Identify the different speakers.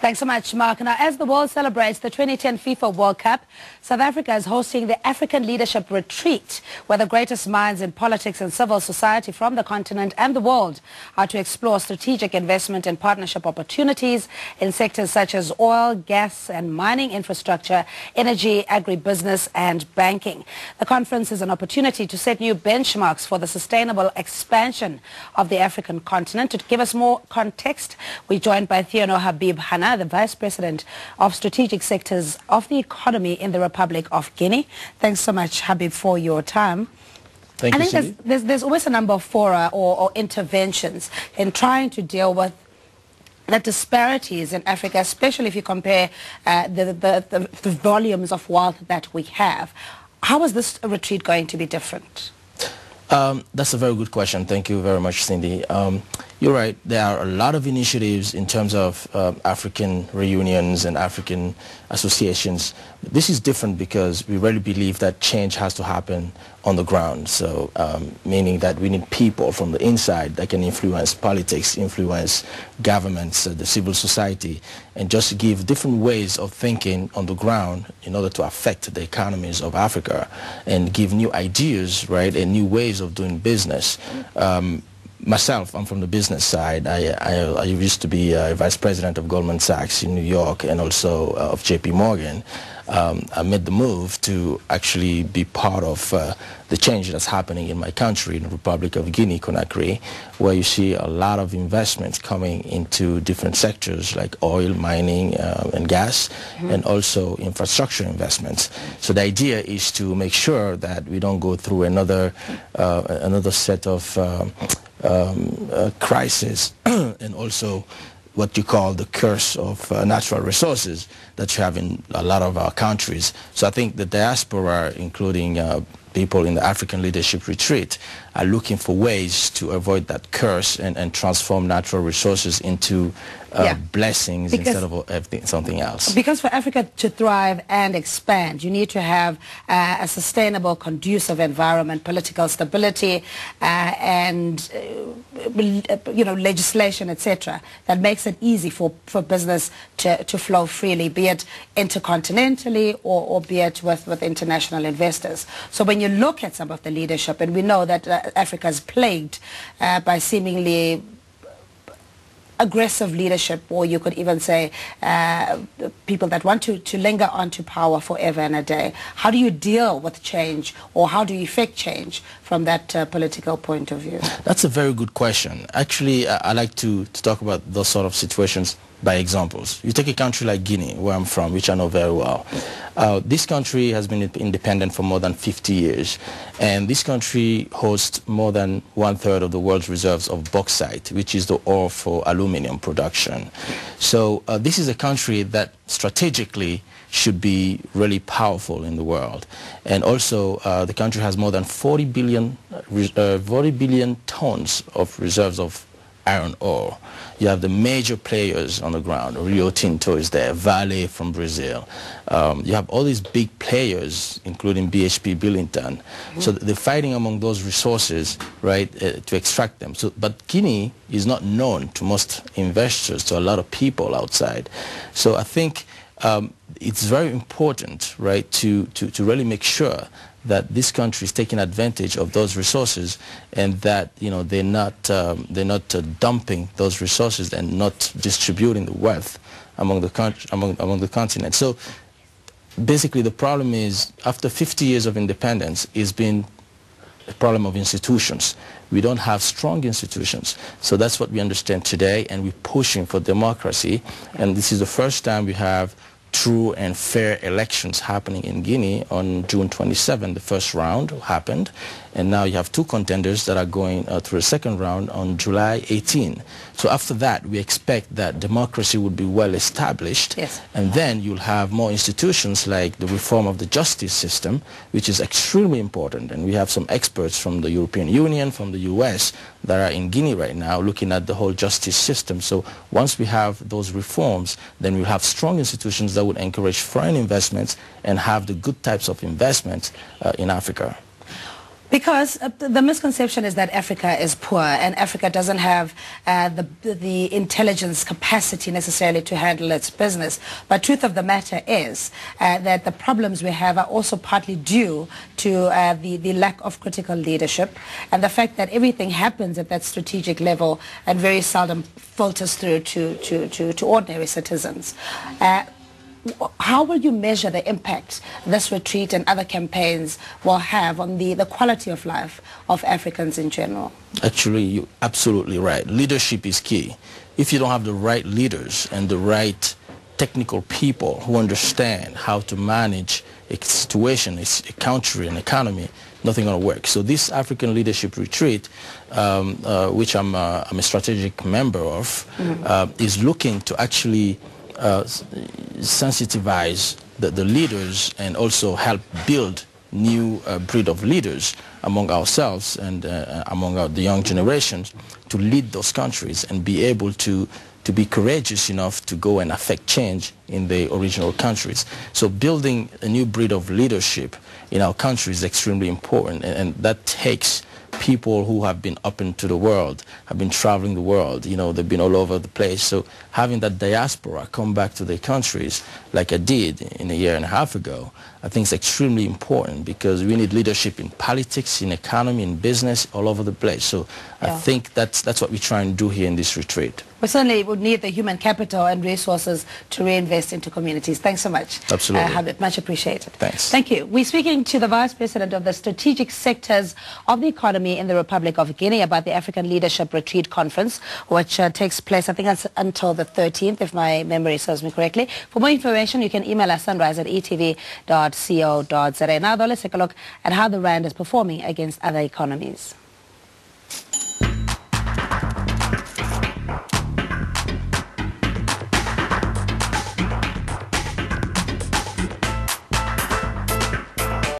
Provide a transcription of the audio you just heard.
Speaker 1: Thanks so much, Mark. Now, as the world celebrates the 2010 FIFA World Cup, South Africa is hosting the African Leadership Retreat, where the greatest minds in politics and civil society from the continent and the world are to explore strategic investment and partnership opportunities in sectors such as oil, gas and mining infrastructure, energy, agribusiness and banking. The conference is an opportunity to set new benchmarks for the sustainable expansion of the African continent. To give us more context, we're joined by Theono Habib Hana, the Vice President of Strategic Sectors of the Economy in the Republic of Guinea. Thanks so much, Habib, for your time.
Speaker 2: Thank you,
Speaker 1: I think there's always a number of fora or interventions in trying to deal with the disparities in Africa, especially if you compare the volumes of wealth that we have. How is this retreat going to be different?
Speaker 2: That's a very good question. Thank you very much, Cindy. You're right. There are a lot of initiatives in terms of African reunions and African associations. This is different because we really believe that change has to happen on the ground. So meaning that we need people from the inside that can influence politics, influence governments, the civil society, and just give different ways of thinking on the ground in order to affect the economies of Africa and give new ideas, right, and new ways of doing business. Myself, I'm from the business side. I used to be vice president of Goldman Sachs in New York and also of JP Morgan. I made the move to actually be part of the change that's happening in my country, in the Republic of Guinea, Conakry, where you see a lot of investments coming into different sectors like oil, mining, and gas, and also infrastructure investments. So the idea is to make sure that we don't go through another set of crisis and also what you call the curse of natural resources that you have in a lot of our countries. So I think the diaspora, including people in the African Leadership Retreat, are looking for ways to avoid that curse and transform natural resources into blessings instead of something else.
Speaker 1: Because for Africa to thrive and expand, you need to have a sustainable, conducive environment, political stability, and legislation, etc., that makes it easy for business to flow freely, be it intercontinentally or be it with international investors. So when you look at some of the leadership, and we know that Africa is plagued by seemingly aggressive leadership, or you could even say people that want to linger onto power forever and a day. How do you deal with change, or how do you effect change from that political point of view?
Speaker 2: That's a very good question. Actually, I like to talk about those sort of situations by examples. You take a country like Guinea, where I'm from, which I know very well. This country has been independent for more than 50 years, and this country hosts more than 1/3 of the world's reserves of bauxite, which is the ore for aluminum production. So this is a country that strategically should be really powerful in the world. And also the country has more than 40 billion tons of reserves of iron ore. You have the major players on the ground. Rio Tinto is there, Vale from Brazil. You have all these big players, including BHP Billington. So they're fighting among those resources, right, to extract them. So, but Guinea is not known to most investors, to a lot of people outside. So I think it's very important, right, to really make sure that this country is taking advantage of those resources, and that they're not dumping those resources and not distributing the wealth among the continent. So basically, the problem is, after 50 years of independence, it's been a problem of institutions. We don't have strong institutions. So that's what we understand today, and we're pushing for democracy. And this is the first time we have true and fair elections happening in Guinea. On June 27, the first round happened, and now you have two contenders that are going through a second round on July 18. So after that, we expect that democracy would be well established, and then you'll have more institutions like the reform of the justice system, which is extremely important. And we have some experts from the European Union, from the US, that are in Guinea right now looking at the whole justice system. So once we have those reforms, then we'll have strong institutions that would encourage foreign investments and have the good types of investments in Africa.
Speaker 1: Because the misconception is that Africa is poor and Africa doesn't have the intelligence capacity necessarily to handle its business. But truth of the matter is that the problems we have are also partly due to the lack of critical leadership and the fact that everything happens at that strategic level and very seldom filters through to ordinary citizens. How will you measure the impact this retreat and other campaigns will have on the quality of life of Africans in general?
Speaker 2: Actually, you're absolutely right. Leadership is key. If you don't have the right leaders and the right technical people who understand how to manage a situation, a country, an economy, nothing going to work. So this African Leadership Retreat, which I'm a strategic member of, is looking to actually sensitize the leaders and also help build new breed of leaders among ourselves and among the young generations to lead those countries and be able to be courageous enough to go and affect change in the original countries. So building a new breed of leadership in our country is extremely important, and that takes people who have been up into the world, have been traveling the world, you know, they've been all over the place. So having that diaspora come back to their countries like I did in a year and a half ago, I think is extremely important because we need leadership in politics, in economy, in business, all over the place. So I think that's what we try and do here in this retreat.
Speaker 1: We certainly would need the human capital and resources to reinvest into communities. Thanks so much.
Speaker 2: Absolutely.
Speaker 1: Habib, much appreciated.
Speaker 2: Thanks.
Speaker 1: Thank you. We're speaking to the Vice President of the Strategic Sectors of the Economy in the Republic of Guinea about the African Leadership Retreat Conference, which takes place, I think, until the 13th, if my memory serves me correctly. For more information, you can email us sunrise@etv.co.za. Now, though, let's take a look at how the Rand is performing against other economies.